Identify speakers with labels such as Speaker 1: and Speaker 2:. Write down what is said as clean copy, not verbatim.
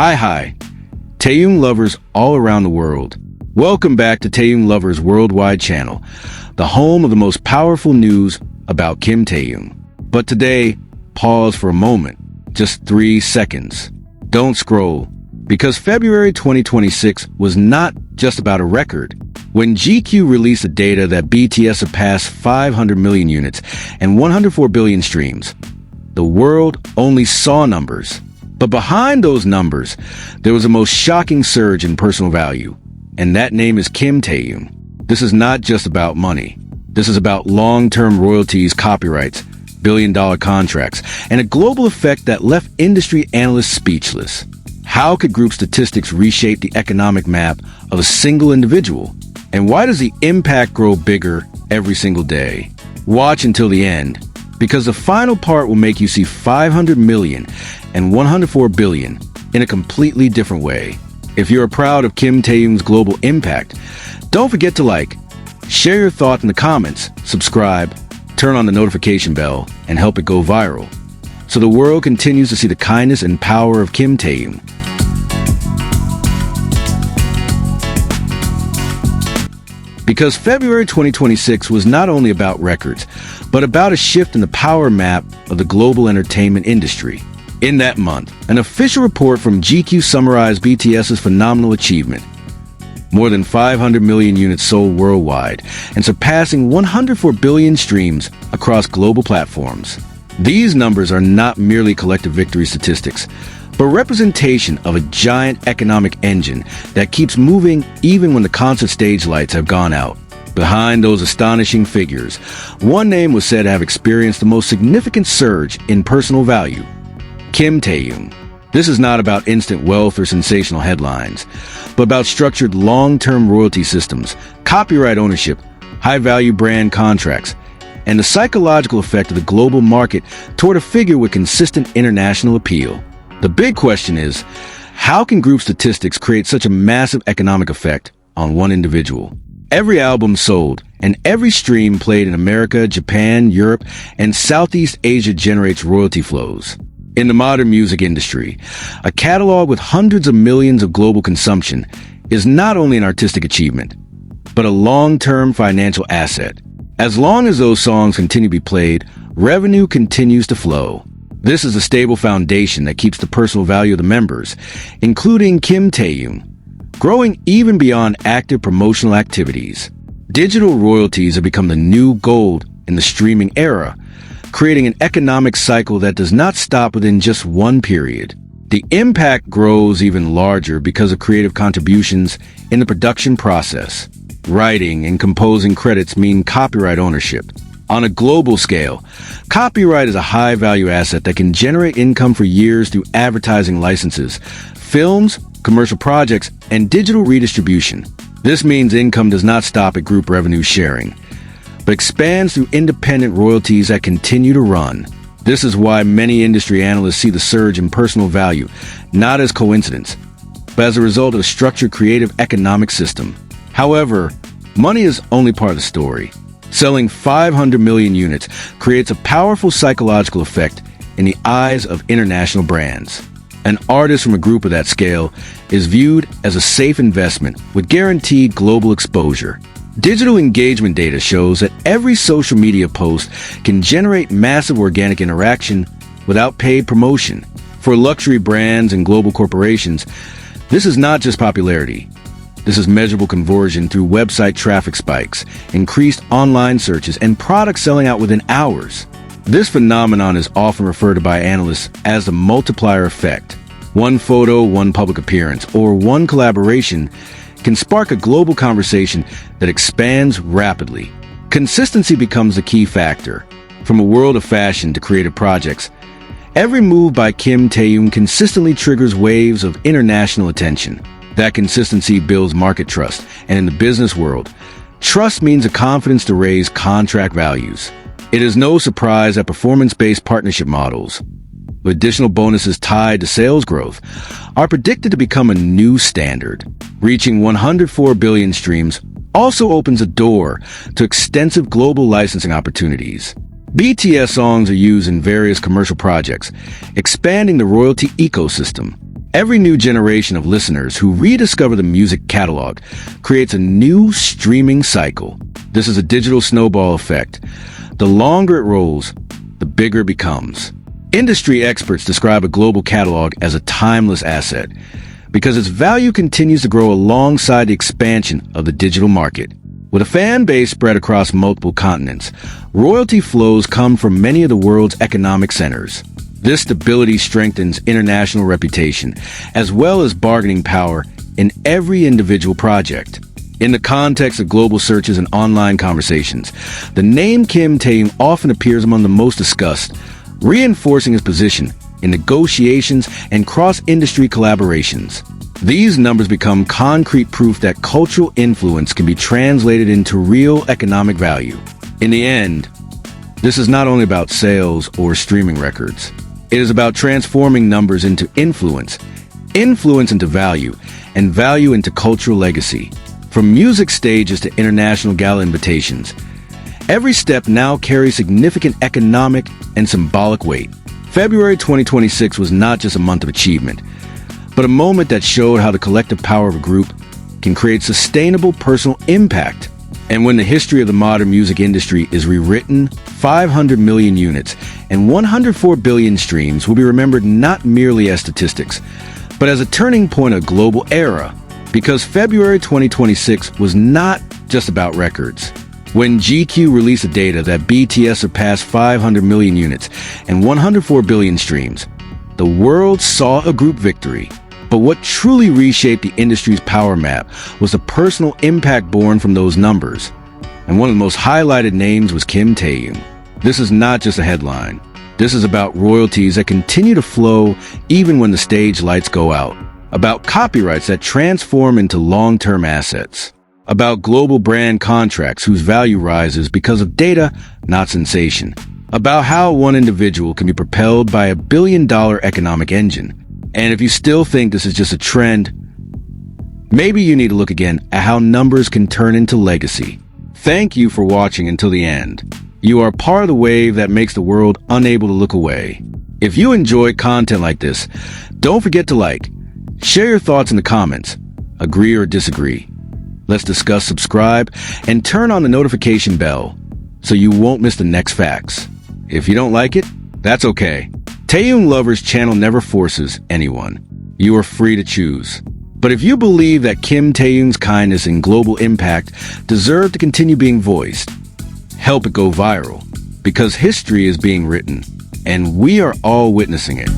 Speaker 1: Hi, Taehyung Lovers all around the world. Welcome back to Taehyung Lovers Worldwide channel, the home of the most powerful news about Kim Taehyung. But today, pause for a moment, just 3 seconds. Don't scroll, because February 2026 was not just about a record. When GQ released the data that BTS surpassed 500 million units and 104 billion streams, the world only saw numbers. But behind those numbers, there was a most shocking surge in personal value, and that name is Kim Taehyung. This is not just about money. This is about long-term royalties, copyrights, billion-dollar contracts, and a global effect that left industry analysts speechless. How could group statistics reshape the economic map of a single individual? And why does the impact grow bigger every single day? Watch until the end, because the final part will make you see 500 million and 104 billion in a completely different way. If you're proud of Kim Taehyung's global impact, don't forget to like, share your thoughts in the comments, subscribe, turn on the notification bell, and help it go viral, so the world continues to see the kindness and power of Kim Taehyung. Because February 2026 was not only about records, but about a shift in the power map of the global entertainment industry. In that month, an official report from GQ summarized BTS's phenomenal achievement. More than 500 million units sold worldwide and surpassing 104 billion streams across global platforms. These numbers are not merely collective victory statistics, but representation of a giant economic engine that keeps moving even when the concert stage lights have gone out. Behind those astonishing figures, one name was said to have experienced the most significant surge in personal value: Kim Taehyung. This is not about instant wealth or sensational headlines, but about structured long-term royalty systems, copyright ownership, high-value brand contracts, and the psychological effect of the global market toward a figure with consistent international appeal. The big question is, how can group statistics create such a massive economic effect on one individual? Every album sold and every stream played in America, Japan, Europe, and Southeast Asia generates royalty flows. In the modern music industry, a catalog with hundreds of millions of global consumption is not only an artistic achievement, but a long-term financial asset. As long as those songs continue to be played, revenue continues to flow. This is a stable foundation that keeps the personal value of the members, including Kim Taehyung, growing even beyond active promotional activities. Digital royalties have become the new gold in the streaming era, creating an economic cycle that does not stop within just one period. The impact grows even larger because of creative contributions in the production process. Writing and composing credits mean copyright ownership. On a global scale, copyright is a high-value asset that can generate income for years through advertising licenses, films, commercial projects, and digital redistribution. This means income does not stop at group revenue sharing, but expands through independent royalties that continue to run. This is why many industry analysts see the surge in personal value not as coincidence, but as a result of a structured creative economic system. However, money is only part of the story. Selling 500 million units creates a powerful psychological effect in the eyes of international brands. An artist from a group of that scale is viewed as a safe investment with guaranteed global exposure. Digital engagement data shows that every social media post can generate massive organic interaction without paid promotion. For luxury brands and global corporations, this is not just popularity. This is measurable conversion through website traffic spikes, increased online searches, and products selling out within hours. This phenomenon is often referred to by analysts as the multiplier effect. One photo, one public appearance, or one collaboration can spark a global conversation that expands rapidly. Consistency becomes the key factor. From a world of fashion to creative projects, every move by Kim Taehyung consistently triggers waves of international attention. That consistency builds market trust, and in the business world, trust means a confidence to raise contract values. It is no surprise that performance-based partnership models, with additional bonuses tied to sales growth, are predicted to become a new standard. Reaching 104 billion streams also opens a door to extensive global licensing opportunities. BTS songs are used in various commercial projects, expanding the royalty ecosystem. Every new generation of listeners who rediscover the music catalog creates a new streaming cycle. This is a digital snowball effect. The longer it rolls, the bigger it becomes. Industry experts describe a global catalog as a timeless asset because its value continues to grow alongside the expansion of the digital market. With a fan base spread across multiple continents, royalty flows come from many of the world's economic centers. This stability strengthens international reputation, as well as bargaining power in every individual project. In the context of global searches and online conversations, the name Kim Taehyung often appears among the most discussed, reinforcing his position in negotiations and cross-industry collaborations. These numbers become concrete proof that cultural influence can be translated into real economic value. In the end, this is not only about sales or streaming records. It is about transforming numbers into influence, influence into value, and value into cultural legacy. From music stages to international gala invitations, every step now carries significant economic and symbolic weight. February 2026 was not just a month of achievement, but a moment that showed how the collective power of a group can create sustainable personal impact. And when the history of the modern music industry is rewritten, 500 million units and 104 billion streams will be remembered not merely as statistics, but as a turning point of a global era. Because February 2026 was not just about records. When GQ released the data that BTS surpassed 500 million units and 104 billion streams, the world saw a group victory. But what truly reshaped the industry's power map was the personal impact born from those numbers. And one of the most highlighted names was Kim Taehyung. This is not just a headline. This is about royalties that continue to flow even when the stage lights go out. About copyrights that transform into long-term assets. About global brand contracts whose value rises because of data, not sensation. About how one individual can be propelled by $1 billion economic engine. And if you still think this is just a trend, maybe you need to look again at how numbers can turn into legacy. Thank you for watching until the end. You are part of the wave that makes the world unable to look away. If you enjoy content like this, don't forget to like, share your thoughts in the comments, agree or disagree. Let's discuss, subscribe, and turn on the notification bell so you won't miss the next facts. If you don't like it, that's okay. Taehyung Lovers channel never forces anyone. You are free to choose. But if you believe that Kim Taehyung's kindness and global impact deserve to continue being voiced, help it go viral. Because history is being written, and we are all witnessing it.